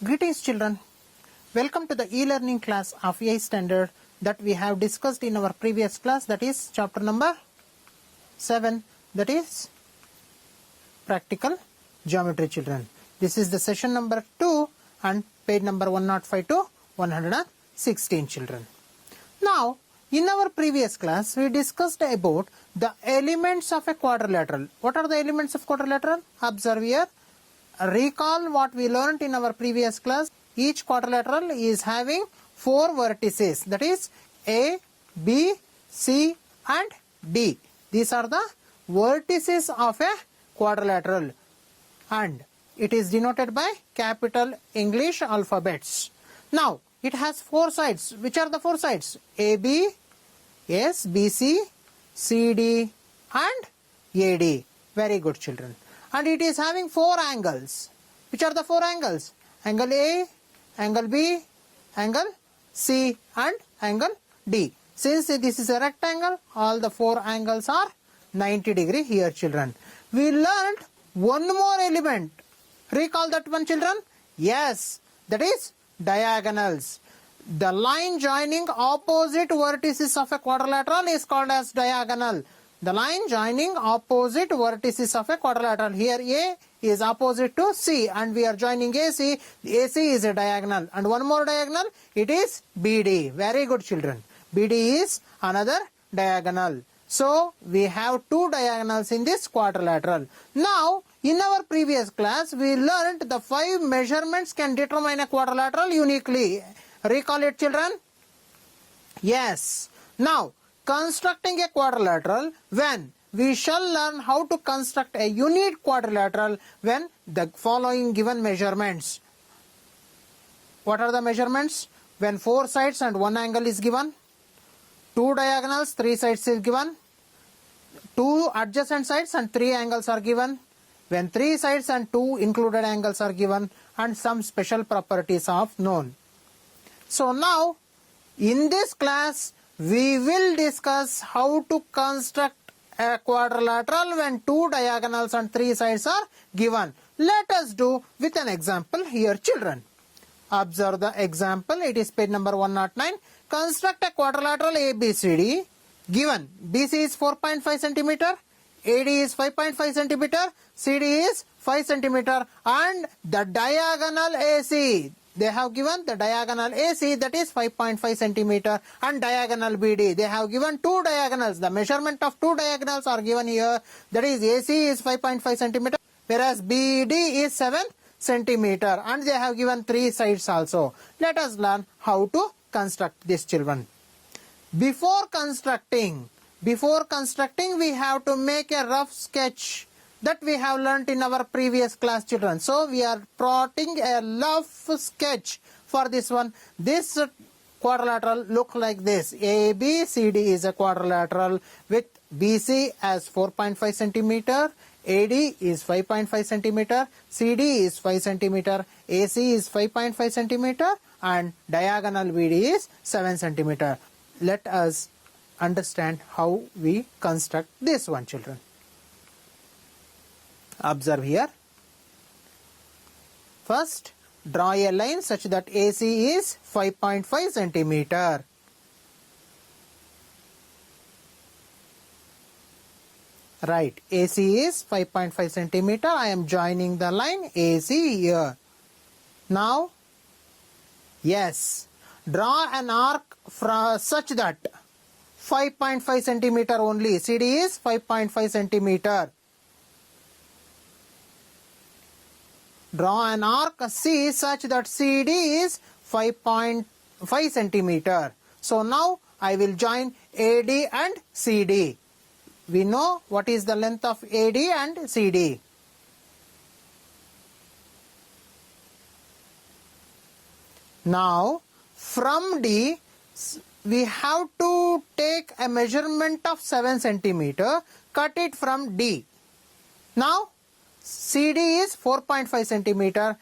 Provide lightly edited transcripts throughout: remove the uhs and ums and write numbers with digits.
Greetings children, welcome to the e-learning class of 8th standard that we have discussed in our previous class, that is chapter number 7, that is practical geometry children. This is the session number 2 and page number 105 to 116 children. Now in our previous class we discussed about the elements of a quadrilateral. What are the elements of quadrilateral? Observe here. Recall what we learnt in our previous class. Each quadrilateral is having 4 vertices, that is A, B, C and D. These are the vertices of a quadrilateral and it is denoted by capital English alphabets. Now it has 4 sides. Which are the 4 sides? AB, yes, BC, CD and AD. Very good children. And it is having 4 angles. Which are the 4 angles? Angle A, angle B, angle C and angle D. Since this is a rectangle, all the 4 angles are 90 degree here children. We learned one more element. Recall that one children? Yes, that is diagonals. The line joining opposite vertices of a quadrilateral is called as diagonal. The line joining opposite vertices of a quadrilateral. Here A is opposite to C and we are joining AC. AC is a diagonal and one more diagonal, it is BD. Very good children. BD is another diagonal. So we have 2 diagonals in this quadrilateral. Now in our previous class we learnt the 5 measurements can determine a quadrilateral uniquely. Recall it children? Yes. Now constructing a quadrilateral, when we shall learn how to construct a unit quadrilateral when the following given measurements. What are the measurements? When 4 sides and 1 angle is given, 2 diagonals, 3 sides is given, 2 adjacent sides and 3 angles are given, when 3 sides and 2 included angles are given, and some special properties are known. So now in this class we will discuss how to construct a quadrilateral when 2 diagonals and 3 sides are given. Let us do with an example here children. Observe the example. It is page number 109. Construct a quadrilateral ABCD. Given BC is 4.5 cm, AD is 5.5 cm, CD is 5 cm and the diagonal AC. They have given the diagonal AC, that is 5.5 cm and diagonal BD. They have given 2 diagonals. The measurement of 2 diagonals are given here. That is AC is 5.5 cm whereas BD is 7 cm and they have given 3 sides also. Let us learn how to construct this children. Before constructing we have to make a rough sketch that we have learnt in our previous class children. So we are plotting a rough sketch for this one. This quadrilateral look like this. ABCD is a quadrilateral with BC as 4.5 cm, AD is 5.5 cm, CD is 5 cm, AC is 5.5 cm and diagonal BD is 7 cm. Let us understand how we construct this one children. Observe here. First, draw a line such that AC is 5.5 cm. Right, AC is 5.5 cm. I am joining the line AC here. Now, yes, draw an arc such that 5.5 cm only. CD is 5.5 cm. Draw an arc C such that CD is 5.5 cm. So now I will join AD and CD. We know what is the length of AD and CD. Now from D we have to take a measurement of 7 cm. Cut it from D. Now CD is 4.5 cm.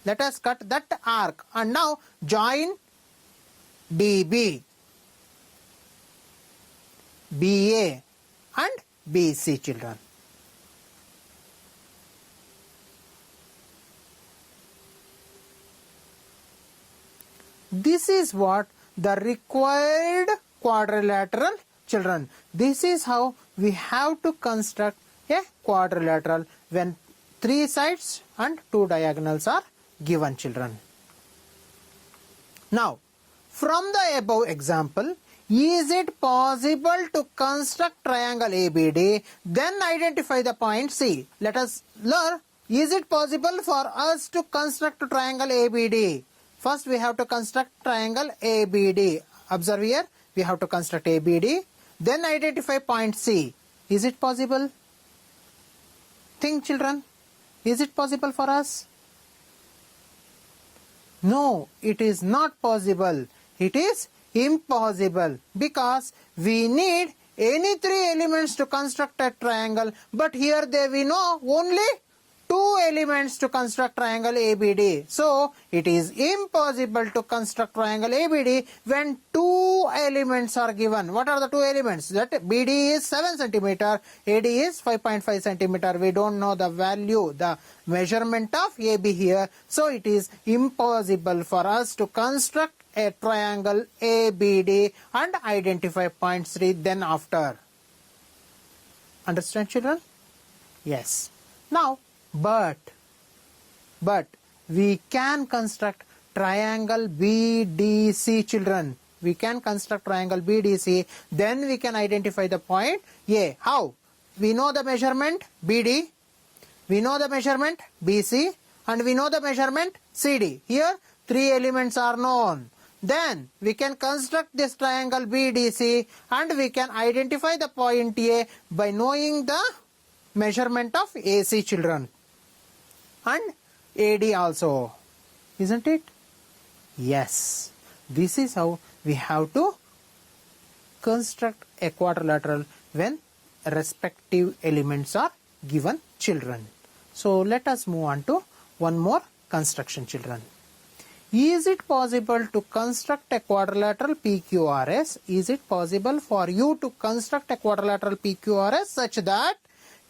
Let us cut that arc and now join DB, BA and BC children. This is what the required quadrilateral, children. This is how we have to construct a quadrilateral when 3 sides and 2 diagonals are given, children. Now, from the above example, is it possible to construct triangle ABD, then identify the point C? Let us learn, is it possible for us to construct triangle ABD? First we have to construct triangle ABD. Observe here, we have to construct ABD, then identify point C. Is it possible? Think, children. Is it possible for us? No, it is not possible. It is impossible because we need any 3 elements to construct a triangle, but here we know only 2 elements to construct triangle ABD. So it is impossible to construct triangle ABD when 2 elements are given. What are the 2 elements? That BD is 7 cm, AD is 5.5 cm. We don't know the value, the measurement of AB here. So it is impossible for us to construct a triangle ABD and identify point 3 then after. Understand, children? Yes. Now, but we can construct triangle BDC, children. We can construct triangle BDC, then we can identify the point A. How? We know the measurement BD, we know the measurement BC, and we know the measurement CD. Here 3 elements are known. Then we can construct this triangle BDC and we can identify the point A by knowing the measurement of AC, children, and AD also. Isn't it? Yes. This is how we have to construct a quadrilateral when respective elements are given, children. So let us move on to one more construction, children. Is it possible to construct a quadrilateral PQRS? Is it possible for you to construct a quadrilateral PQRS such that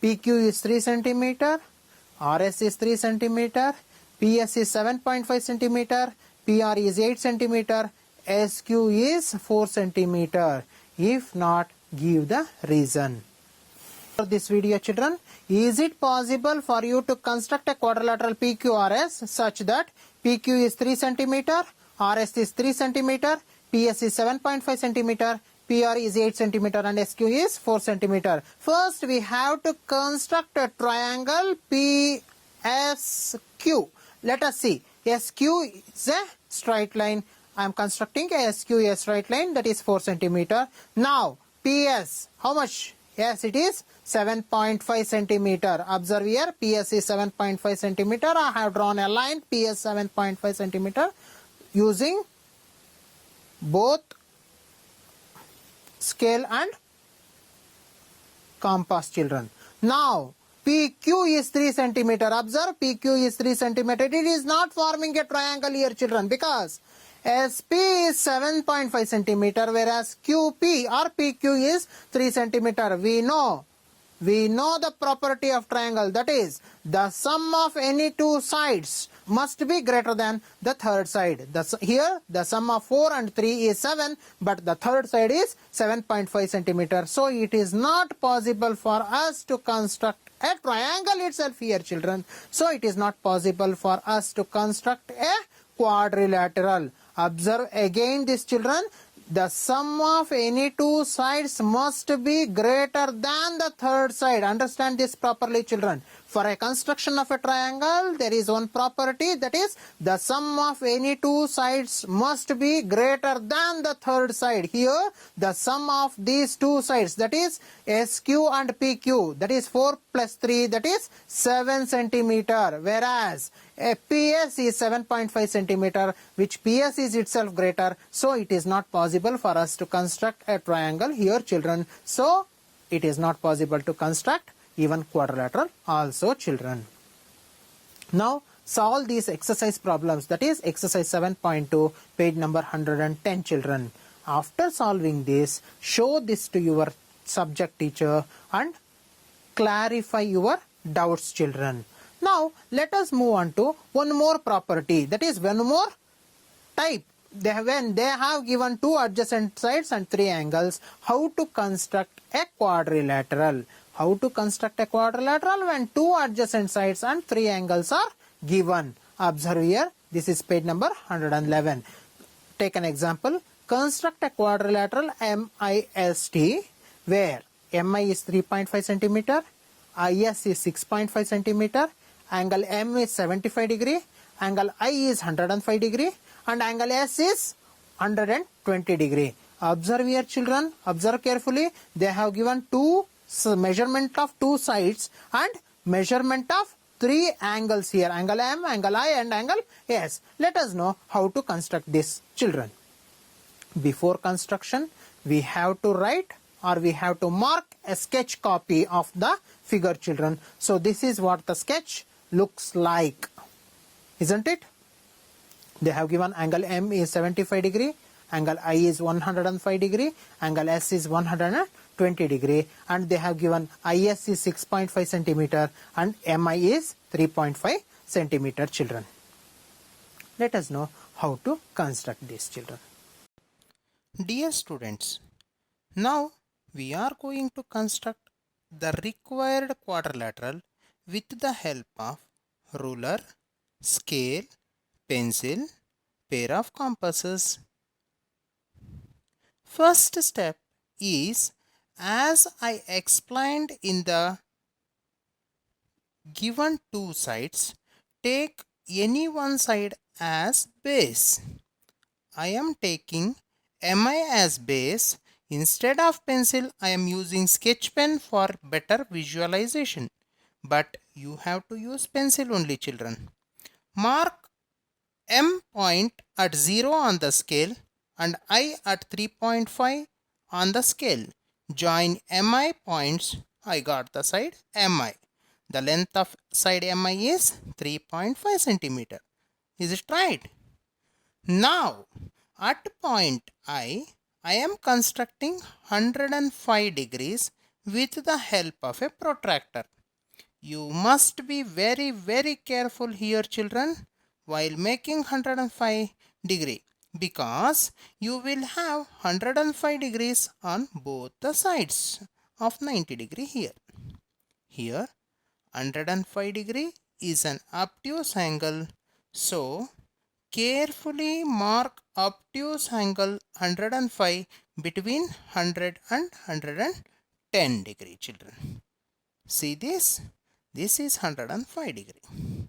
PQ is 3 cm, RS is 3 cm, PS is 7.5 cm, PR is 8 cm, SQ is 4 cm? If not, give the reason. For this video, children, is it possible for you to construct a quadrilateral PQRS such that PQ is 3 cm, RS is 3 cm, PS is 7.5 cm, PR is 8 cm and SQ is 4 cm. First, we have to construct a triangle PSQ. Let us see. SQ is a straight line. I am constructing a SQ, a straight line, that is 4 cm. Now, PS, how much? Yes, it is 7.5 cm. Observe here, PS is 7.5 cm. I have drawn a line, PS 7.5 cm using both scale and compass, children. Now, PQ is 3 cm. Observe, PQ is 3 cm. It is not forming a triangle here, children, because SP is 7.5 cm, whereas QP or PQ is 3 cm. We know the property of triangle, that is, the sum of any 2 sides must be greater than the third side. Here, the sum of 4 and 3 is 7, but the third side is 7.5 cm. So, it is not possible for us to construct a triangle itself here, children. So, it is not possible for us to construct a quadrilateral. Observe again this, children. The sum of any 2 sides must be greater than the third side. Understand this properly, children. For a construction of a triangle, there is one property, that is, the sum of any 2 sides must be greater than the third side. Here, the sum of these 2 sides, that is SQ and PQ, that is 4 plus 3, that is 7 cm. Whereas PS is 7.5 cm, which PS is itself greater. So, it is not possible for us to construct a triangle here, children. So, it is not possible to construct even quadrilateral also, children. Now, solve these exercise problems, that is exercise 7.2, page number 110, children. After solving this, show this to your subject teacher and clarify your doubts, children. Now, let us move on to one more property, that is one more type when they have given two adjacent sides and three angles, how to construct a quadrilateral? How to construct a quadrilateral when two adjacent sides and three angles are given? Observe here, this is page number 111. Take an example. Construct a quadrilateral MIST where MI is 3.5 centimeter, IS is 6.5 centimeter, angle M is 75 degree, angle I is 105 degree, and angle S is 120 degree. Observe here, children, observe carefully. They have given two measurement of two sides and measurement of three angles here, angle M, angle I, and angle S. Let us know how to construct this, children. Before construction, we have to write or we have to mark a sketch copy of the figure, children. So this is what the sketch looks like, isn't it? They have given angle M is 75 degree, angle I is 105 degree, angle S is 120 degree, and they have given IS is 6.5 centimeter and MI is 3.5 centimeter, children. Let us know how to construct this, children. Dear students, now we are going to construct the required quadrilateral with the help of ruler, scale, pencil, pair of compasses. First step is, as I explained in the given two sides, take any one side as base. I am taking MI as base. Instead of pencil, I am using sketch pen for better visualization. But you have to use pencil only, children. Mark M point at 0 on the scale and I at 3.5 on the scale. Join MI points. I got the side MI. The length of side MI is 3.5 centimeter. Is it right? Now, at point I am constructing 105 degrees with the help of a protractor. You must be very careful here, children, while making 105 degree, because you will have 105 degrees on both the sides of 90 degree here. Here 105 degree is an obtuse angle, so carefully mark obtuse angle 105 between 100 and 110 degree, children. See this? This is 105 degree.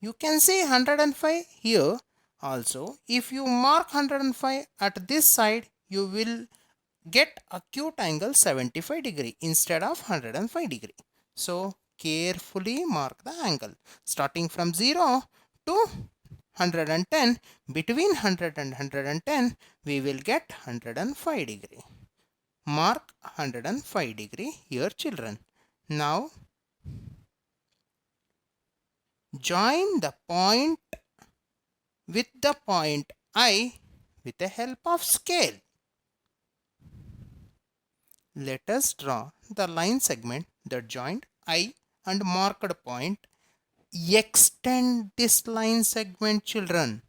You can see 105 here also. If you mark 105 at this side, you will get acute angle 75 degree instead of 105 degree. So carefully mark the angle. Starting from 0 to 110, between 100 and 110, we will get 105 degree. Mark 105 degree here, children. Now, join the point with the point I with the help of scale. Let us draw the line segment that joined I and marked point. Extend this line segment, children.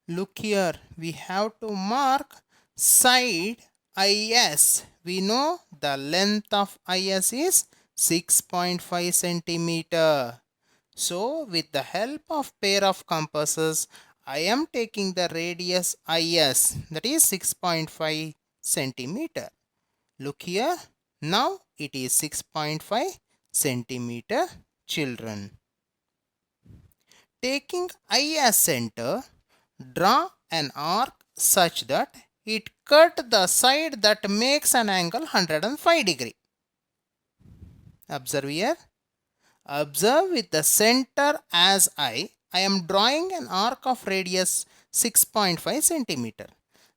Look here, we have to mark side IS. We know the length of IS is 6.5 centimeter. So with the help of pair of compasses, I am taking the radius IS, that is 6.5 centimeter. Look here, now it is 6.5 centimeter, children. Taking I as center, draw an arc such that it cut the side that makes an angle 105 degree. Observe here. Observe with the center as I am drawing an arc of radius 6.5 centimeter.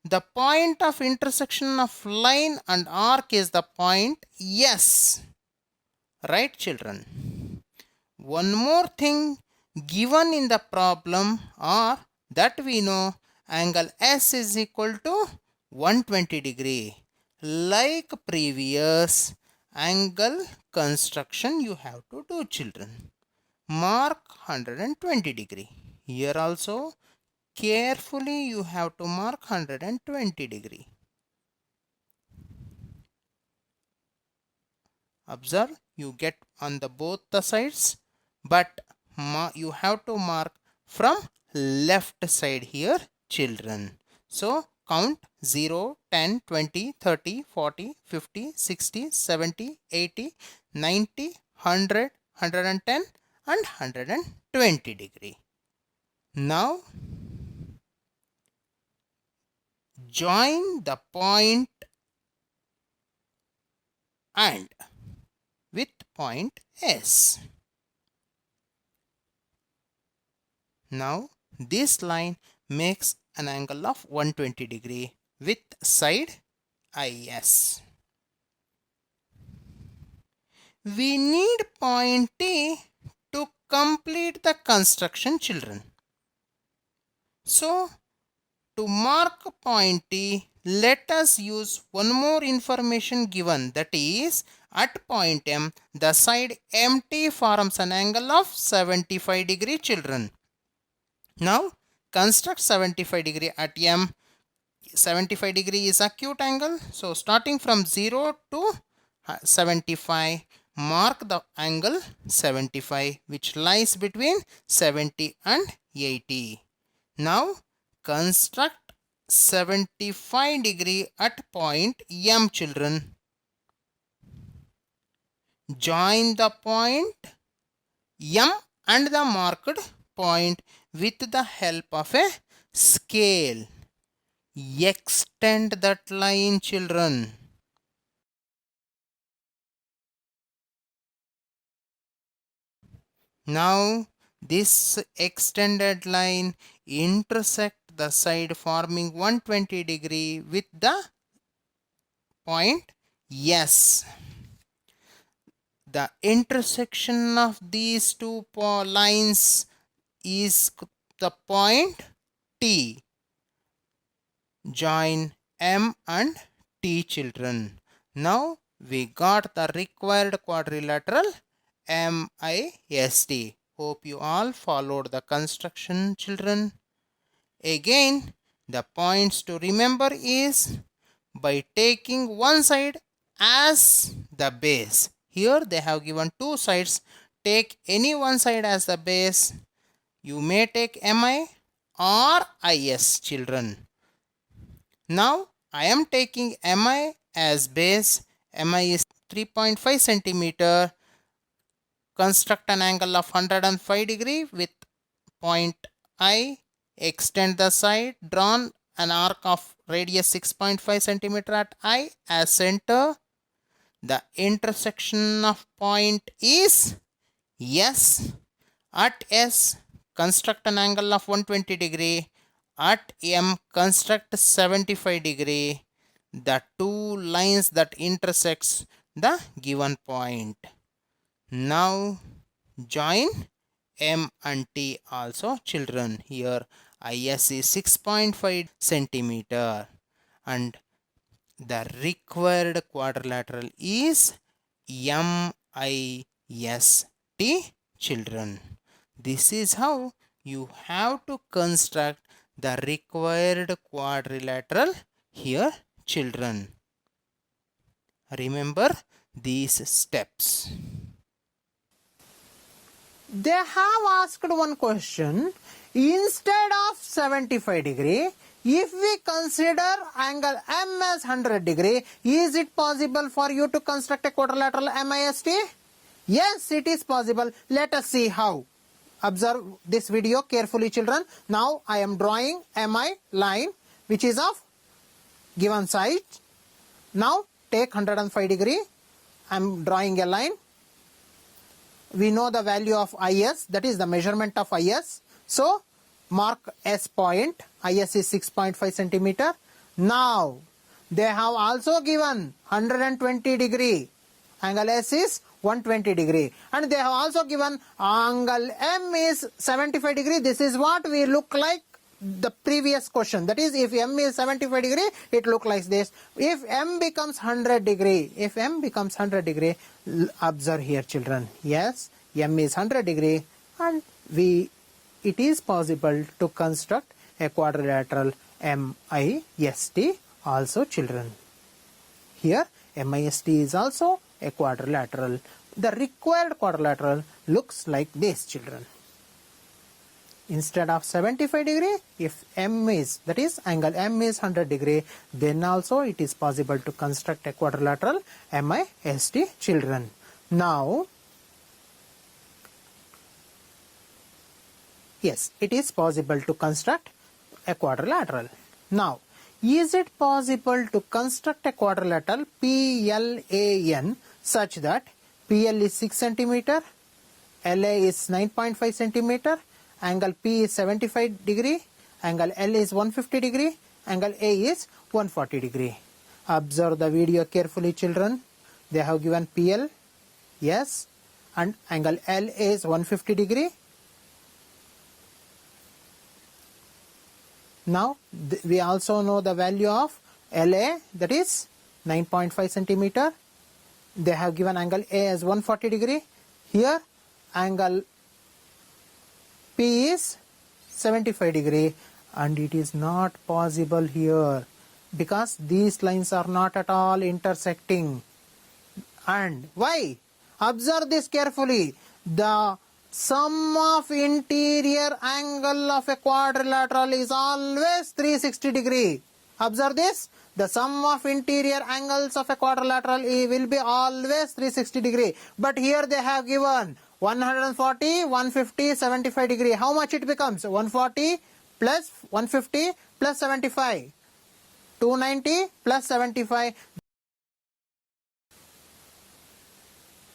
The point of intersection of line and arc is the point S. Right, children? One more thing given in the problem are that we know angle S is equal to 120 degree. Like previous angle construction you have to do, children. mark 120 degree. Here also carefully you have to mark 120 degree. Observe, you get on the both the sides, but you have to mark from left side here, children. So count 0, 10, 20, 30, 40, 50, 60, 70, 80, 90, 100, 110 and 120 degree. Now join the point and with point S. Now this line makes an angle of 120 degree with side IS. We need point T to complete the construction, children. So to mark point T, let us use one more information given, that is at point M, the side MT forms an angle of 75 degree, children. Now construct 75 degree at M. 75 degree is acute angle. So starting from 0 to 75, mark the angle 75 which lies between 70 and 80. Now construct 75 degree at point M, children. Join the point M and the marked point with the help of a scale. Extend that line, children. Now this extended line intersect the side forming 120 degree with the point S. The intersection of these two lines is the point T. Join M and T, children. Now we got the required quadrilateral MIST. Hope you all followed the construction, children. Again, the points to remember is by taking one side as the base. Here they have given two sides. Take any one side as the base. You may take MI or IS, children. Now I am taking MI as base. MI is 3.5 centimeter. Construct an angle of 105 degree with point I. Extend the side. Drawn an arc of radius 6.5 centimeter at I as center. The intersection of point is S. At S, construct an angle of 120 degree. At M, construct 75 degree. The two lines that intersects the given point. Now join M and T also, children. Here IS is 6.5 centimeter and the required quadrilateral is MIST, children. This is how you have to construct the required quadrilateral here, children. Remember these steps. They have asked one question. Instead of 75 degree, if we consider angle M as 100 degree, is it possible for you to construct a quadrilateral MIST? Yes, it is possible. Let us see how. Observe this video carefully, children. Now I am drawing MI line which is of given side. Now take 105 degree. I am drawing a line. We know the value of IS, that is the measurement of IS. So mark S point. IS is 6.5 centimeter. Now they have also given 120 degree. Angle S is 120 degree. And they have also given angle M is 75 degree. This is what we look like the previous question. That is, if M is 75 degree, it look like this. If M becomes 100 degree, observe here, children. Yes, M is 100 degree. and it is possible to construct a quadrilateral MIST also, children. Here MIST is also a quadrilateral. The required quadrilateral looks like this, children. Instead of 75 degree, if M is, that is angle M is 100 degree, then also it is possible to construct a quadrilateral MIST, children. Now, yes, it is possible to construct a quadrilateral. Now, is it possible to construct a quadrilateral PLAN such that PL is 6 centimeter, LA is 9.5 centimeter, angle P is 75 degree, angle L is 150 degree, angle A is 140 degree. Observe the video carefully, children. They have given PL, yes, and angle L is 150 degree. Now, we also know the value of LA, that is 9.5 centimeter. They have given angle A as 140 degree. Here, angle P is 75 degree, and it is not possible here because these lines are not at all intersecting. And why? Observe this carefully. The sum of interior angle of a quadrilateral is always 360 degree. Observe this. The sum of interior angles of a quadrilateral will be always 360 degree. But here they have given 140, 150, 75 degree. How much it becomes? 140 plus 150 plus 75. 290 plus 75.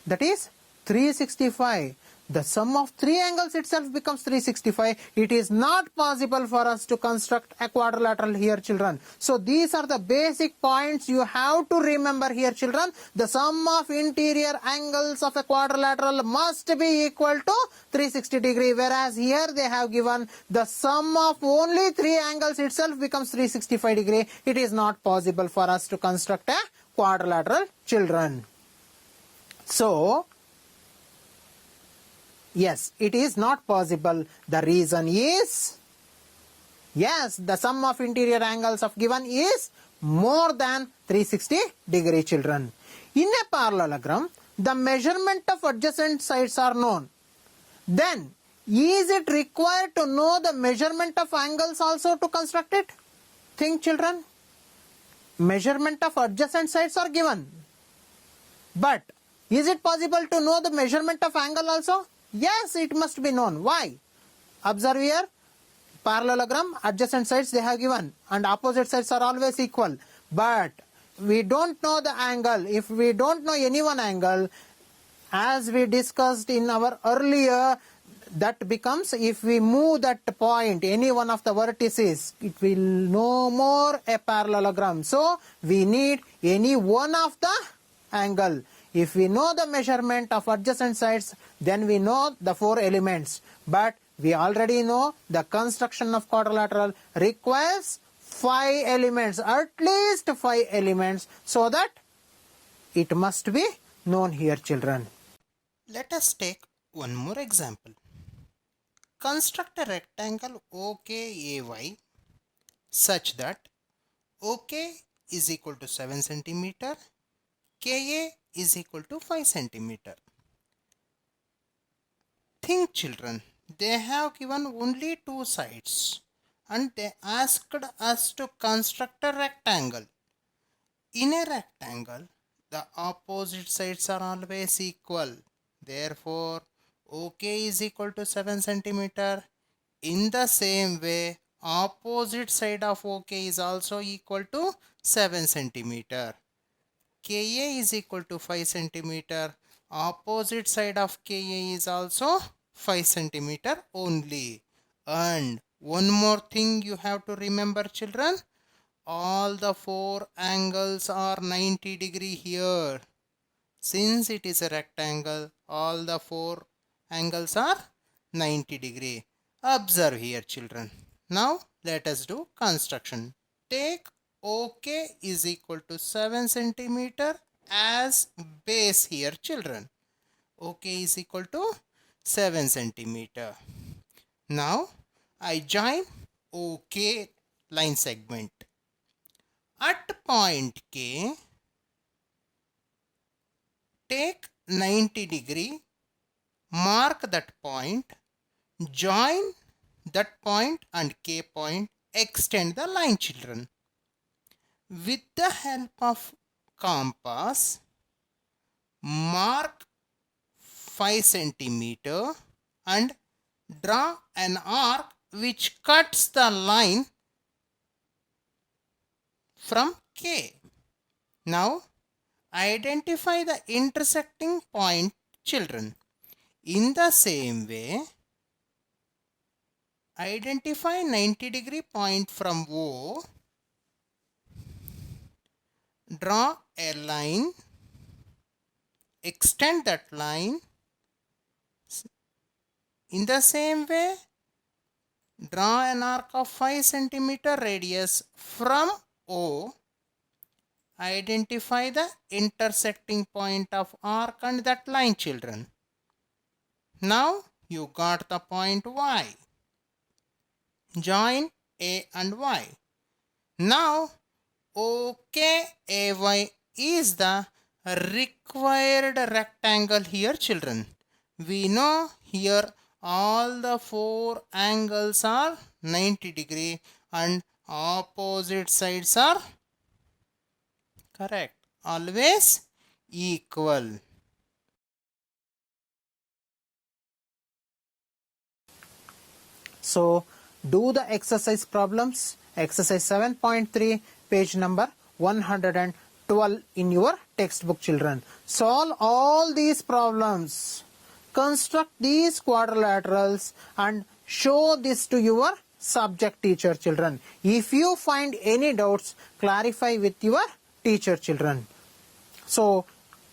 That is 365. The sum of three angles itself becomes 365. It is not possible for us to construct a quadrilateral here, children. So these are the basic points you have to remember here, children. The sum of interior angles of a quadrilateral must be equal to 360 degree, whereas here they have given the sum of only three angles itself becomes 365 degree. It is not possible for us to construct a quadrilateral, children. So, yes, it is not possible. The reason is, yes, the sum of interior angles of given is more than 360 degree, children. In a parallelogram, the measurement of adjacent sides are known. Then, is it required to know the measurement of angles also to construct it? Think, children. Measurement of adjacent sides are given. But, is it possible to know the measurement of angle also? Yes, it must be known. Why? Observe here, parallelogram, adjacent sides they have given and opposite sides are always equal. But we don't know the angle. If we don't know any one angle, as we discussed in our earlier, that becomes, if we move that point, any one of the vertices, it will no more a parallelogram. So, we need any one of the angle. If we know the measurement of adjacent sides, then we know the four elements. But we already know the construction of quadrilateral requires 5 elements, at least 5 elements, so that it must be known here, children. Let us take one more example. Construct a rectangle OKAY such that OK is equal to 7 centimeter, KA is equal to 5 centimeter. Think, children, they have given only 2 sides and they asked us to construct a rectangle. In a rectangle, the opposite sides are always equal. Therefore, OK is equal to 7 centimeter. In the same way, opposite side of OK is also equal to 7 centimeter. KA is equal to 5 centimeter. Opposite side of KA is also 5 centimeter only. And one more thing you have to remember, children. All the 4 angles are 90 degree here. Since it is a rectangle, all the 4 angles are 90 degree. Observe here, children. Now let us do construction. Take OK is equal to 7 centimeter as base here, children. OK is equal to 7 centimeter. Now I join OK line segment. At point K, take 90 degree, mark that point, join that point and K point, extend the line, children. With the help of compass, mark 5 centimeter and draw an arc which cuts the line from K. Now identify the intersecting point, children. In the same way, identify 90 degree point from O, draw a line, extend that line. In the same way, draw an arc of 5 centimeter radius from O, identify the intersecting point of arc and that line, children. Now you got the point Y. Join A and Y. Now OKAY is the required rectangle here, children. We know here all the four angles are 90 degree and opposite sides are correct, always equal. So do the exercise problems, exercise 7.3, page number 112 in your textbook, children. Solve all these problems, construct these quadrilaterals and show this to your subject teacher, children. If you find any doubts, clarify with your teacher, children. So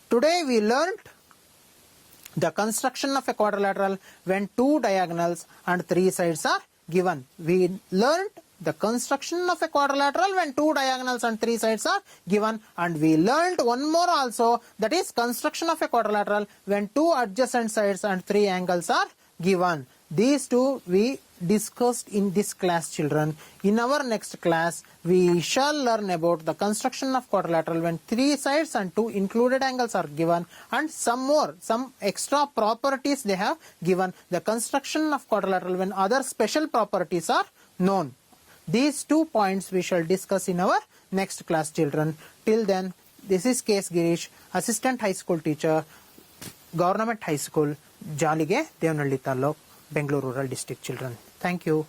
today we learned the construction of a quadrilateral when two diagonals and three sides are given. We learned the construction of a quadrilateral when two diagonals and three sides are given, and we learned one more also, that is construction of a quadrilateral when two adjacent sides and three angles are given. These two we discussed in this class, children. In our next class we shall learn about the construction of quadrilateral when three sides and two included angles are given, and some extra properties they have given. The construction of quadrilateral when other special properties are known. These 2 points we shall discuss in our next class, children. Till then, this is K.S. Girish, Assistant High School Teacher, Government High School, Jalige, Devnalli Taluk, Bengaluru Rural District, children. Thank you.